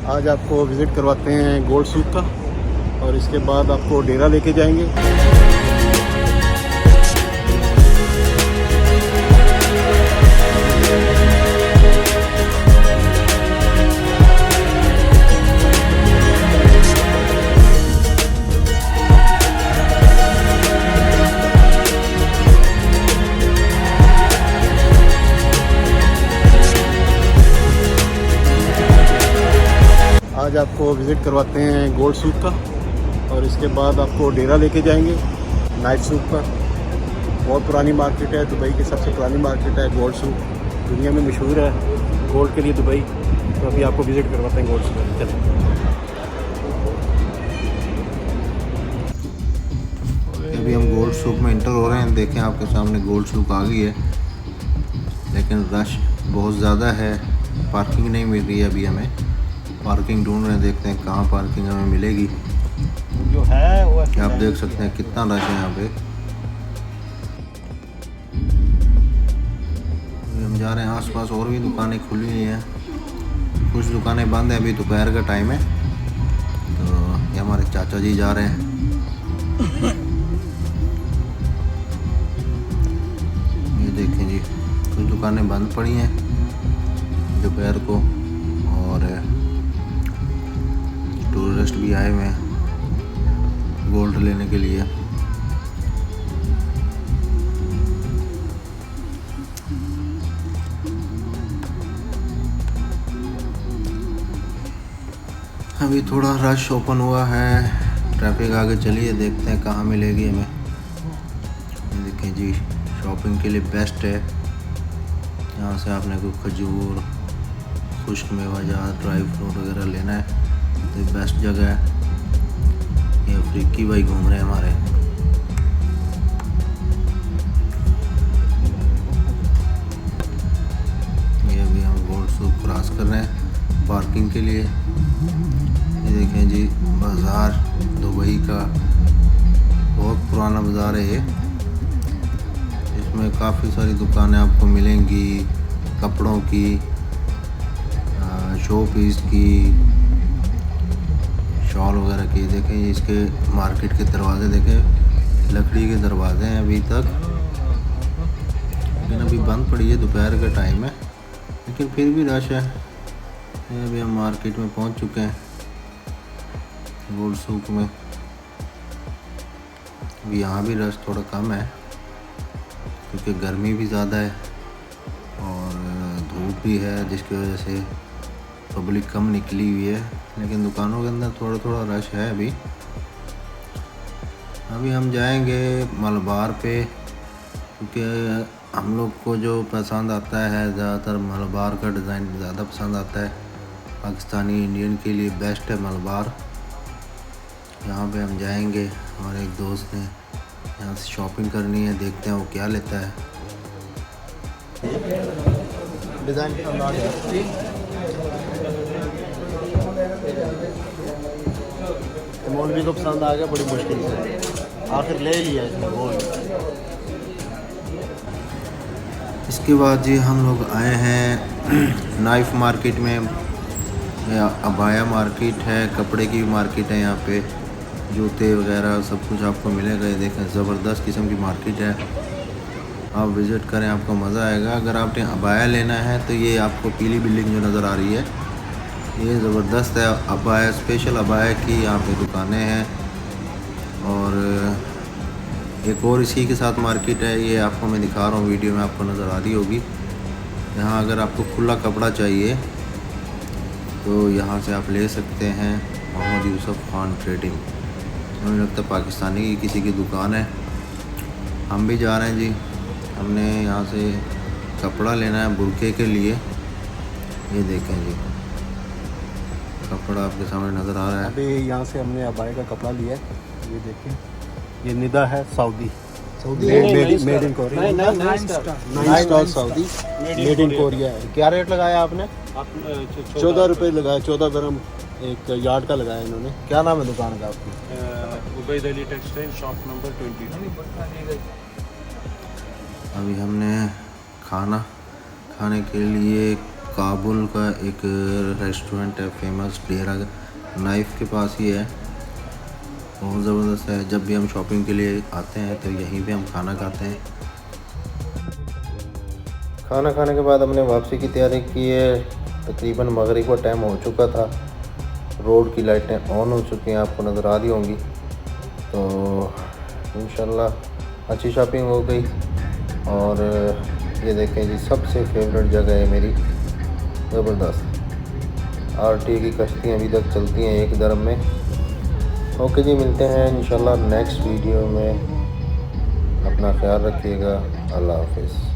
आज आपको विज़िट करवाते हैं गोल्ड सूक का और इसके बाद आपको डेरा लेके जाएंगे। आज आपको विज़िट करवाते हैं गोल्ड सूक का और इसके बाद आपको डेरा लेके जाएंगे नाइट सूक का। बहुत पुरानी मार्केट है, दुबई की सबसे पुरानी मार्केट है गोल्ड सूक, दुनिया में मशहूर है गोल्ड के लिए दुबई। तो अभी आपको विज़िट करवाते हैं गोल्ड सूक। चलें। अभी हम गोल्ड सूक में इंटर हो रहे हैं। देखें आपके सामने गोल्ड सूक आ गई है, लेकिन रश बहुत ज़्यादा है, पार्किंग नहीं मिल रही है। अभी हमें पार्किंग ढूंढ रहे हैं, देखते हैं कहाँ पार्किंग हमें मिलेगी। जो है वो आप देख सकते हैं कितना रश है यहाँ पे। अभी हम जा रहे हैं, आसपास और भी दुकानें खुली हुई हैं, कुछ दुकानें बंद हैं, अभी दोपहर का टाइम है। तो ये हमारे चाचा जी जा रहे हैं। ये देखें जी, कुछ दुकानें बंद पड़ी हैं दोपहर को और टूरिस्ट भी आए हुए हैं गोल्ड लेने के लिए। अभी थोड़ा रश ओपन हुआ है, ट्रैफिक आगे चलिए, देखते हैं कहाँ मिलेगी हमें। ये देखें जी, शॉपिंग के लिए बेस्ट है। यहाँ से आपने कोई खजूर, खुश्क मेवाजात, ड्राई फ्रूट वगैरह लेना है तो बेस्ट जगह है। ये अफ्रीकी भाई घूम रहे हैं हमारे। ये अभी हम गोल्ड सूक क्रॉस कर रहे हैं पार्किंग के लिए। ये देखें जी, बाज़ार दुबई का बहुत पुराना बाज़ार है ये। इसमें काफ़ी सारी दुकानें आपको मिलेंगी, कपड़ों की, शो पीस की, शॉल वगैरह की। देखें इसके मार्केट के दरवाजे देखें, लकड़ी के दरवाजे हैं अभी तक, लेकिन अभी बंद पड़ी है, दोपहर का टाइम है, लेकिन फिर भी रश है। अभी हम मार्केट में पहुंच चुके हैं गोल्ड सूक में। अभी यहाँ भी रश थोड़ा कम है क्योंकि गर्मी भी ज़्यादा है और धूप भी है, जिसकी वजह से पब्लिक कम निकली हुई है, लेकिन दुकानों के अंदर थोड़ा थोड़ा रश है अभी। अभी हम जाएंगे मलबार पे, क्योंकि हम लोग को जो पसंद आता है ज़्यादातर मलबार का डिज़ाइन ज़्यादा पसंद आता है। पाकिस्तानी इंडियन के लिए बेस्ट है मलबार। यहाँ पे हम जाएंगे, हमारे एक दोस्त ने यहाँ से शॉपिंग करनी है, देखते हैं वो क्या लेता है। डिज़ाइन मौलवी को पसंद आ गया बड़ी मुश्किल से, आखिर ले लिया इसने गोल्ड। इसके बाद जी हम लोग आए हैं नाइफ मार्केट में। अबाया मार्केट है, कपड़े की मार्केट है, यहाँ पे जूते वगैरह सब कुछ आपको मिलेगा। ये देखें, ज़बरदस्त किस्म की मार्केट है, आप विज़िट करें, आपको मज़ा आएगा। अगर आपने अबाया लेना है तो ये आपको पीली बिल्डिंग जो नज़र आ रही है ये ज़बरदस्त है। अबाया, स्पेशल अबाया की यहाँ पे दुकानें हैं। और एक और इसी के साथ मार्केट है, ये आपको मैं दिखा रहा हूँ, वीडियो में आपको नज़र आ रही होगी। यहाँ अगर आपको खुला कपड़ा चाहिए तो यहाँ से आप ले सकते हैं। मोहम्मद यूसुफ खान ट्रेडिंग, मुझे लगता है पाकिस्तानी की किसी की दुकान है। हम भी जा रहे हैं जी, हमने यहाँ से कपड़ा लेना है बुरके के लिए। ये देखें जी, कपड़ा आपके सामने नज़र आ रहा है। अभी यहाँ से हमने अबाया का कपड़ा लिया है, ये देखें, ये निदा है Saudi, made in Korea, 9 star Saudi, made in Korea है। क्या रेट लगाया आपने? 14 रुपये लगाया, 14 दरम एक यार्ड का लगाया इन्होंने। क्या नाम है दुकान का आपकी? Ubaid Ali textile, shop number 20। अभी हमने खाना खाने के लिए काबुल का एक रेस्टोरेंट है फेमस, डेरा नाइफ के पास ही है। बहुत ज़बरदस्त है। जब भी हम शॉपिंग के लिए आते हैं तो यहीं पे हम खाना खाते हैं। खाना खाने के बाद हमने वापसी की तैयारी की है। तकरीबन मगरिब का टाइम हो चुका था। रोड की लाइटें ऑन हो चुकी हैं, आपको नज़र आ रही होंगी। तो इंशाल्लाह अच्छी शॉपिंग हो गई। और ये देखें जी, सबसे फेवरेट जगह है मेरी, ज़बरदस्त। आरटी की कश्तियाँ अभी तक चलती हैं एक दरम में। ओके जी, मिलते हैं इंशाल्लाह नेक्स्ट वीडियो में। अपना ख्याल रखिएगा। अल्लाह हाफिज़।